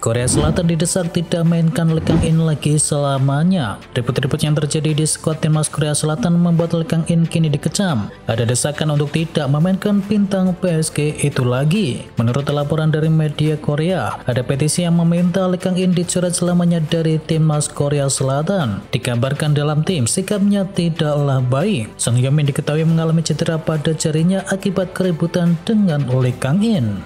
Korea Selatan didesak tidak mainkan Lee Kang-in lagi selamanya. Ribut-ribut yang terjadi di skuad timnas Korea Selatan membuat Lee Kang-in kini dikecam. Ada desakan untuk tidak memainkan bintang PSG itu lagi. Menurut laporan dari media Korea, ada petisi yang meminta Lee Kang-in dicoret selamanya dari timnas Korea Selatan. Dikabarkan dalam tim sikapnya tidaklah baik. Sang Heung-min diketahui mengalami cedera pada jarinya akibat keributan dengan Lee Kang-in.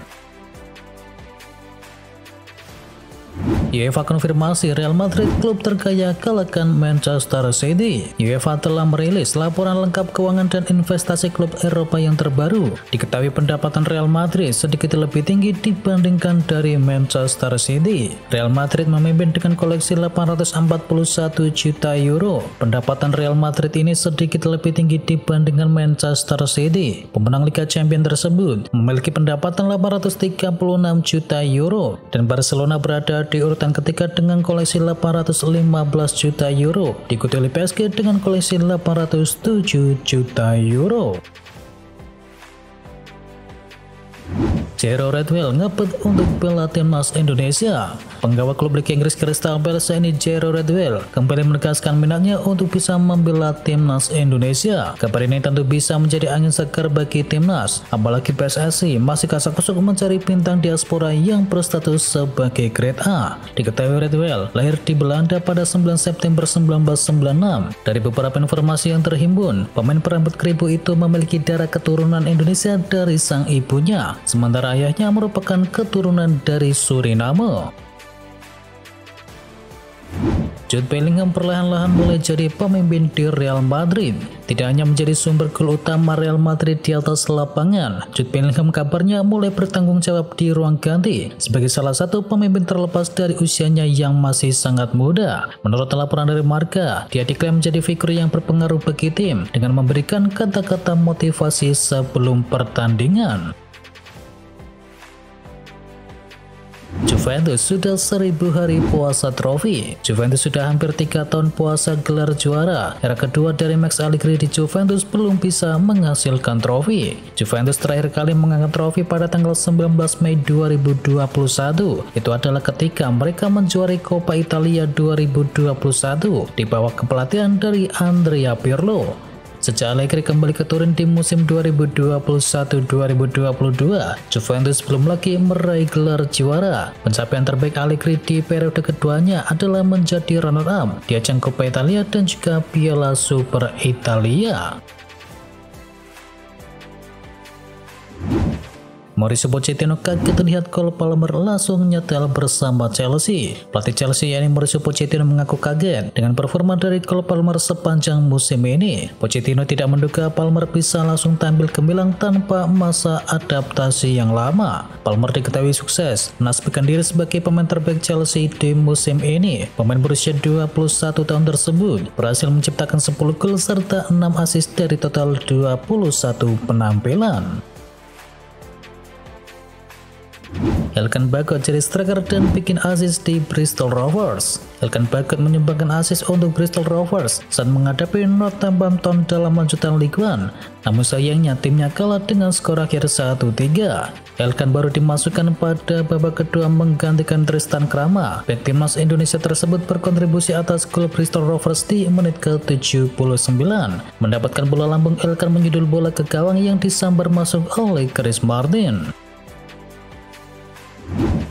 UEFA konfirmasi Real Madrid klub terkaya kalahkan Manchester City. UEFA telah merilis laporan lengkap keuangan dan investasi klub Eropa yang terbaru. Diketahui pendapatan Real Madrid sedikit lebih tinggi dibandingkan dari Manchester City. Real Madrid memimpin dengan koleksi 841 juta euro. Pendapatan Real Madrid ini sedikit lebih tinggi dibandingkan Manchester City. Pemenang Liga Champions tersebut memiliki pendapatan 836 juta euro dan Barcelona berada di urutan ketiga dengan koleksi 815 juta euro, diikuti oleh PSG dengan koleksi 807 juta euro. Jero Redwell ngepet untuk bela timnas Indonesia. Penggawa klub Liga Inggris Crystal Palace ini Jero Redwell kembali menegaskan minatnya untuk bisa membela timnas Indonesia. Kabar ini tentu bisa menjadi angin segar bagi timnas, apalagi PSSI masih kasak-kusuk mencari bintang diaspora yang berstatus sebagai grade A. Diketahui Redwell lahir di Belanda pada 9 September 1996. Dari beberapa informasi yang terhimpun, pemain berambut keribu itu memiliki darah keturunan Indonesia dari sang ibunya, sementara ayahnya merupakan keturunan dari Suriname. Jude Bellingham perlahan-lahan mulai jadi pemimpin di Real Madrid. Tidak hanya menjadi sumber gol utama Real Madrid di atas lapangan, Jude Bellingham kabarnya mulai bertanggung jawab di ruang ganti sebagai salah satu pemimpin terlepas dari usianya yang masih sangat muda. Menurut laporan dari Marca, dia diklaim menjadi figur yang berpengaruh bagi tim dengan memberikan kata-kata motivasi sebelum pertandingan. Juventus sudah 1000 hari puasa trofi. Juventus sudah hampir 3 tahun puasa gelar juara. Era kedua dari Max Allegri di Juventus belum bisa menghasilkan trofi. Juventus terakhir kali mengangkat trofi pada tanggal 19 Mei 2021. Itu adalah ketika mereka menjuarai Coppa Italia 2021 di bawah kepelatihan dari Andrea Pirlo. Sejak Allegri kembali ke Turin di musim 2021-2022, Juventus belum lagi meraih gelar juara. Pencapaian terbaik Allegri di periode keduanya adalah menjadi runner-up di ajang Coppa Italia dan juga Piala Super Italia. Mauricio Pochettino kaget lihat Cole Palmer langsung nyetel bersama Chelsea. Pelatih Chelsea yakni Mauricio Pochettino mengaku kaget dengan performa dari Cole Palmer sepanjang musim ini. Pochettino tidak menduga Palmer bisa langsung tampil gemilang tanpa masa adaptasi yang lama. Palmer diketahui sukses menasbihkan diri sebagai pemain terbaik Chelsea di musim ini. Pemain berusia 21 tahun tersebut berhasil menciptakan 10 gol serta 6 assist dari total 21 penampilan. Ilkay Gündoğan jadi striker dan bikin assist di Bristol Rovers. Ilkay Gündoğan menyumbangkan assist untuk Bristol Rovers saat menghadapi Northampton dalam lanjutan Ligue 1. Namun sayangnya timnya kalah dengan skor akhir 1-3. Ilkay baru dimasukkan pada babak kedua menggantikan Tristan Krama. Bek timnas Indonesia tersebut berkontribusi atas gol Bristol Rovers di menit ke-79. Mendapatkan bola lambung, Ilkay menyundul bola ke gawang yang disambar masuk oleh Chris Martin.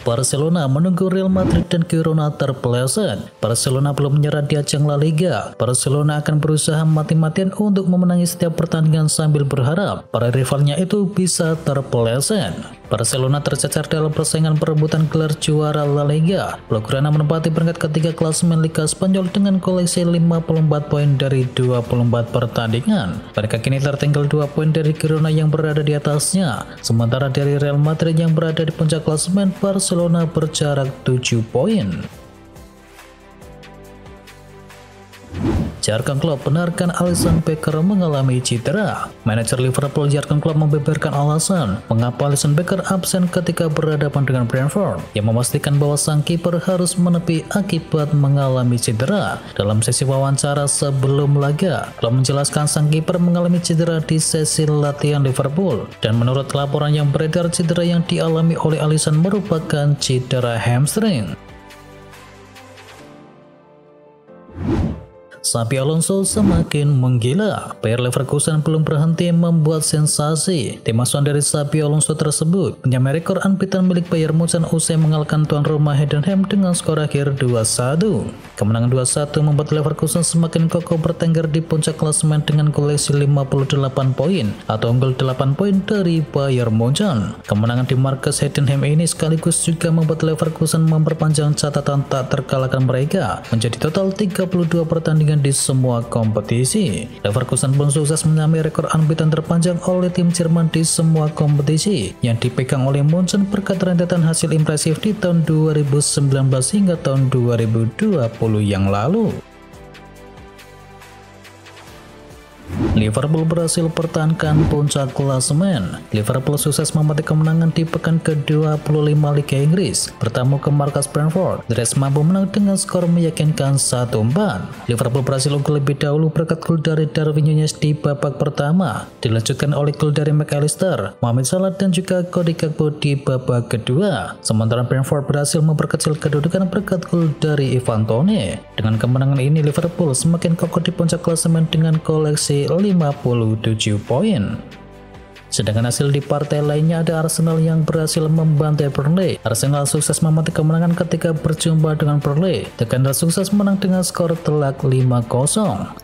Barcelona menunggu Real Madrid dan Girona terpeleset. Barcelona belum menyerah di ajang La Liga. Barcelona akan berusaha mati-matian untuk memenangi setiap pertandingan sambil berharap para rivalnya itu bisa terpeleset. Barcelona tercecer dalam persaingan perebutan gelar juara La Liga. Blaugrana menempati peringkat ketiga klasemen Liga Spanyol dengan koleksi 54 poin dari 24 pertandingan. Mereka kini tertinggal 2 poin dari Girona yang berada di atasnya. Sementara dari Real Madrid yang berada di puncak klasemen, Barcelona berjarak 7 poin. Jurgen Klopp benarkan Alisson Becker mengalami cedera. Manajer Liverpool Jurgen Klopp membeberkan alasan mengapa Alisson Becker absen ketika berhadapan dengan Brentford, yang memastikan bahwa sang kiper harus menepi akibat mengalami cedera. Dalam sesi wawancara sebelum laga, Klopp menjelaskan sang kiper mengalami cedera di sesi latihan Liverpool, dan menurut laporan yang beredar, cedera yang dialami oleh Alisson merupakan cedera hamstring. Xabi Alonso semakin menggila. Bayer Leverkusen belum berhenti membuat sensasi. Tim asuhan dari Xabi Alonso tersebut menyamai rekor unbeaten milik Bayern Munchen usai mengalahkan tuan rumah Heidenheim dengan skor akhir 2-1. Kemenangan 2-1 membuat Leverkusen semakin kokoh bertengger di puncak klasemen dengan koleksi 58 poin atau unggul 8 poin dari Bayern Munchen. Kemenangan di markas Heidenheim ini sekaligus juga membuat Leverkusen memperpanjang catatan tak terkalahkan mereka menjadi total 32 pertandingan di semua kompetisi. Leverkusen pun sukses menyamai rekor unbeaten terpanjang oleh tim Jerman di semua kompetisi yang dipegang oleh Munchen berkat rentetan hasil impresif di tahun 2019 hingga tahun 2020 yang lalu. Liverpool berhasil pertahankan puncak klasemen. Liverpool sukses memetik kemenangan di pekan ke-25 Liga Inggris. Bertamu ke markas Brentford, The Reds mampu menang dengan skor meyakinkan 1-4. Liverpool berhasil unggul lebih dahulu berkat gol dari Darwin Núñez di babak pertama, dilanjutkan oleh gol dari McAllister, Mohamed Salah dan juga Cody Gakpo di babak kedua. Sementara Brentford berhasil memperkecil kedudukan berkat gol dari Ivan Toney. Dengan kemenangan ini, Liverpool semakin kokoh di puncak klasemen dengan koleksi 57 poin. Sedangkan hasil di partai lainnya ada Arsenal yang berhasil membantai Burnley. Arsenal sukses memetik kemenangan ketika berjumpa dengan Burnley. The Gunners sukses menang dengan skor telak 5-0.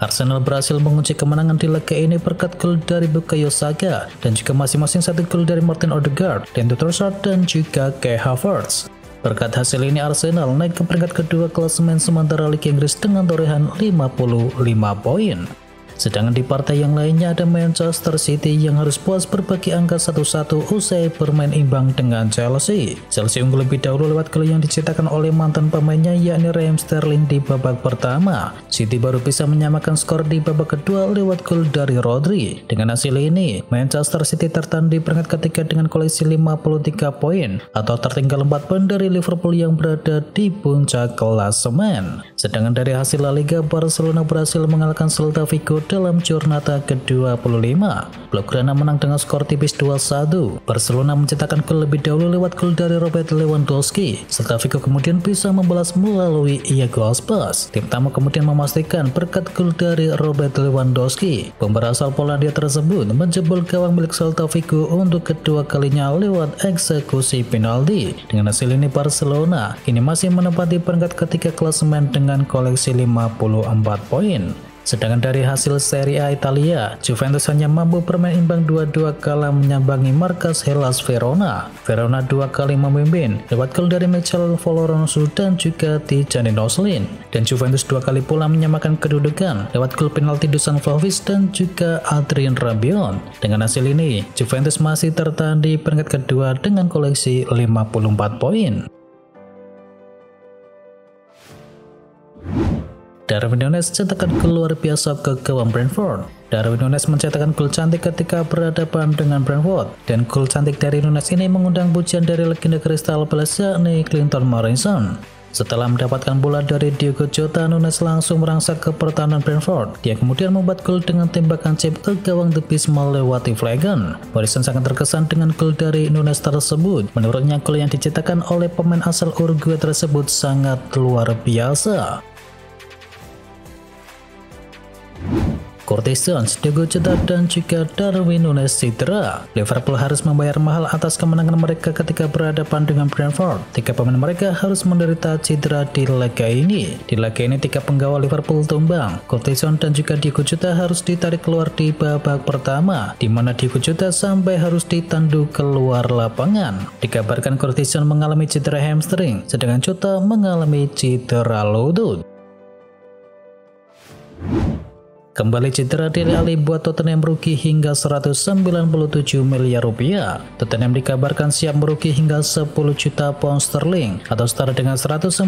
Arsenal berhasil mengunci kemenangan di laga ini berkat gol dari Bukayo Saka dan juga masing-masing satu gol dari Martin Odegaard, Trent Trossard dan juga Kai Havertz. Berkat hasil ini Arsenal naik ke peringkat kedua klasemen sementara Liga Inggris dengan torehan 55 poin. Sedangkan di partai yang lainnya ada Manchester City yang harus puas berbagi angka 1-1 usai bermain imbang dengan Chelsea. Chelsea unggul lebih dahulu lewat gol yang diciptakan oleh mantan pemainnya yakni Raheem Sterling di babak pertama. City baru bisa menyamakan skor di babak kedua lewat gol dari Rodri. Dengan hasil ini, Manchester City tertahan di peringkat ketiga dengan koleksi 53 poin atau tertinggal 4 poin dari Liverpool yang berada di puncak klasemen. Sedangkan dari hasil La Liga, Barcelona berhasil mengalahkan Celta Vigo dalam Jornada ke-25. Blaugrana menang dengan skor tipis 2-1. Barcelona mencetakkan gol lebih dahulu lewat gol dari Robert Lewandowski. Celta Vigo kemudian bisa membalas melalui Iago Aspas. Tim tamu kemudian memastikan berkat gol dari Robert Lewandowski. Pemain asal Polandia tersebut menjebol gawang milik Celta Vigo untuk kedua kalinya lewat eksekusi penalti. Dengan hasil ini Barcelona kini masih menempati peringkat ketiga klasemen dengan koleksi 54 poin. Sedangkan dari hasil Serie A Italia, Juventus hanya mampu bermain imbang 2-2 kala menyambangi markas Hellas Verona. Verona 2 kali memimpin lewat gol dari Michael Valoroso dan juga Tijani Noslin. Dan Juventus 2 kali pula menyamakan kedudukan lewat gol penalti Dusan Vlahovic dan juga Adrien Rabiot. Dengan hasil ini, Juventus masih tertahan di peringkat kedua dengan koleksi 54 poin. Darwin Núñez cetakkan gol luar biasa ke gawang Brentford. Darwin Núñez mencetakkan gol cantik ketika berhadapan dengan Brentford, dan gol cantik dari Núñez ini mengundang pujian dari legenda Crystal Palace yakni Clinton Morrison. Setelah mendapatkan bola dari Diogo Jota, Núñez langsung merangsek ke pertahanan Brentford. Dia kemudian membuat gol dengan tembakan chip ke gawang The Beast melewati flaggen. Morrison sangat terkesan dengan gol dari Núñez tersebut. Menurutnya gol yang dicetakkan oleh pemain asal Uruguay tersebut sangat luar biasa. Curtis Jones, Diogo Jota dan juga Darwin Núñez cedera. Liverpool harus membayar mahal atas kemenangan mereka ketika berhadapan dengan Brentford. 3 pemain mereka harus menderita cedera di laga ini. Di laga ini 3 penggawa Liverpool tumbang. Curtis Jones dan juga Diogo Jota harus ditarik keluar di babak pertama, di mana Diogo Jota sampai harus ditandu keluar lapangan. Dikabarkan Curtis Jones mengalami cedera hamstring, sedangkan Jota mengalami cedera lutut. Kembali cedera Dele Alli buat Tottenham rugi hingga 197 miliar rupiah. Tottenham dikabarkan siap merugi hingga 10 juta pound sterling atau setara dengan 197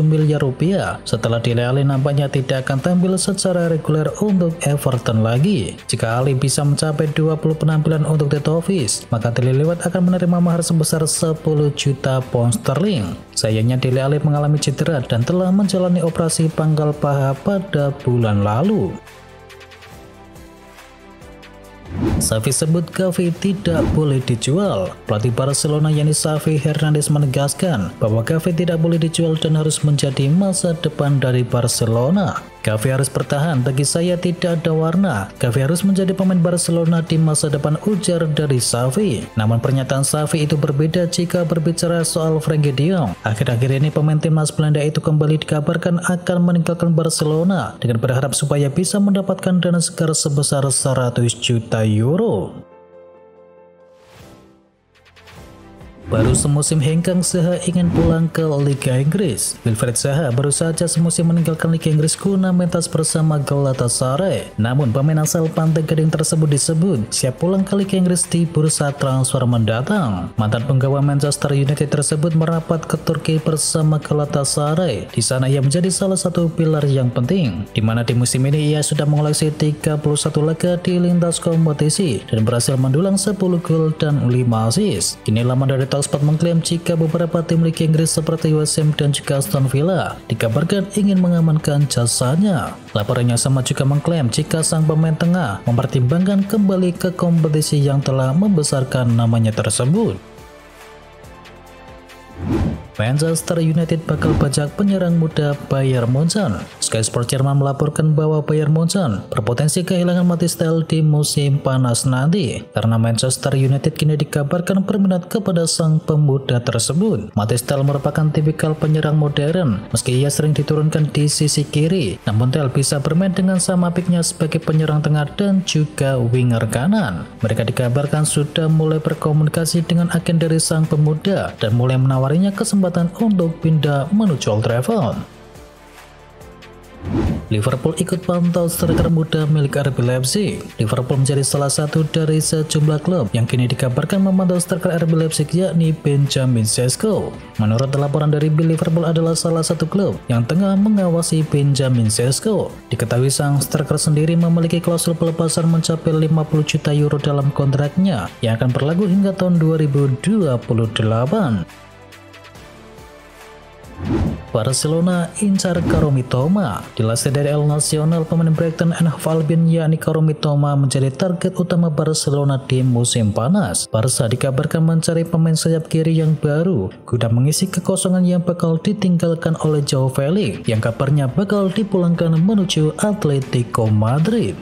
miliar rupiah setelah Dele Alli nampaknya tidak akan tampil secara reguler untuk Everton lagi. Jika Alli bisa mencapai 20 penampilan untuk The Toffees, maka Dele Alli akan menerima mahar sebesar 10 juta pound sterling. Sayangnya Dele Alli mengalami cedera dan telah menjalani operasi pangkal paha pada bulan lalu. Xavi sebut Gavi tidak boleh dijual. Pelatih Barcelona yakni Xavi Hernandez menegaskan bahwa Gavi tidak boleh dijual dan harus menjadi masa depan dari Barcelona. Gavi harus bertahan, bagi saya tidak ada warna. Gavi harus menjadi pemain Barcelona di masa depan, ujar dari Xavi. Namun pernyataan Xavi itu berbeda jika berbicara soal Frenkie de Jong. Akhir-akhir ini pemain timnas Belanda itu kembali dikabarkan akan meninggalkan Barcelona dengan berharap supaya bisa mendapatkan dana segar sebesar 100 juta euro. Baru semusim hengkang Zaha ingin pulang ke Liga Inggris. Wilfried Zaha baru saja semusim meninggalkan Liga Inggris guna mentas bersama Galatasaray. Namun pemain asal Pantai Gading tersebut disebut siap pulang ke Liga Inggris di bursa transfer mendatang. Mantan penggawa Manchester United tersebut merapat ke Turki bersama Galatasaray. Di sana ia menjadi salah satu pilar yang penting, di mana di musim ini ia sudah mengoleksi 31 laga di lintas kompetisi dan berhasil mendulang 10 gol dan 5 assist. Kini laman dari Talksport mengklaim jika beberapa tim Liga Inggris seperti West Ham dan juga Aston Villa dikabarkan ingin mengamankan jasanya. Laporannya sama juga mengklaim jika sang pemain tengah mempertimbangkan kembali ke kompetisi yang telah membesarkan namanya tersebut. Manchester United bakal bajak penyerang muda Bayern Munchen. Sky Sports Jerman melaporkan bahwa Bayern Munchen berpotensi kehilangan Mathys Tel di musim panas nanti karena Manchester United kini dikabarkan berminat kepada sang pemuda tersebut. Mathys Tel merupakan tipikal penyerang modern, meski ia sering diturunkan di sisi kiri, namun Tel bisa bermain dengan sama apiknya sebagai penyerang tengah dan juga winger kanan. Mereka dikabarkan sudah mulai berkomunikasi dengan agen dari sang pemuda dan mulai menawarinya kesempatan untuk pindah menuju Old Trafford. Liverpool ikut pantau striker muda milik RB Leipzig. Liverpool menjadi salah satu dari sejumlah klub yang kini dikabarkan memantau striker RB Leipzig yakni Benjamin Sesko. Menurut laporan dari Bill, Liverpool adalah salah satu klub yang tengah mengawasi Benjamin Sesko. Diketahui sang striker sendiri memiliki klausul pelepasan mencapai 50 juta euro dalam kontraknya yang akan berlaku hingga tahun 2028. Barcelona incar Kaoru Mitoma. Dilansir dari El Nacional, pemain Brighton and Hove Albion yakni Kaoru Mitoma menjadi target utama Barcelona di musim panas. Barca dikabarkan mencari pemain sayap kiri yang baru guna mengisi kekosongan yang bakal ditinggalkan oleh Joao Felix yang kabarnya bakal dipulangkan menuju Atletico Madrid.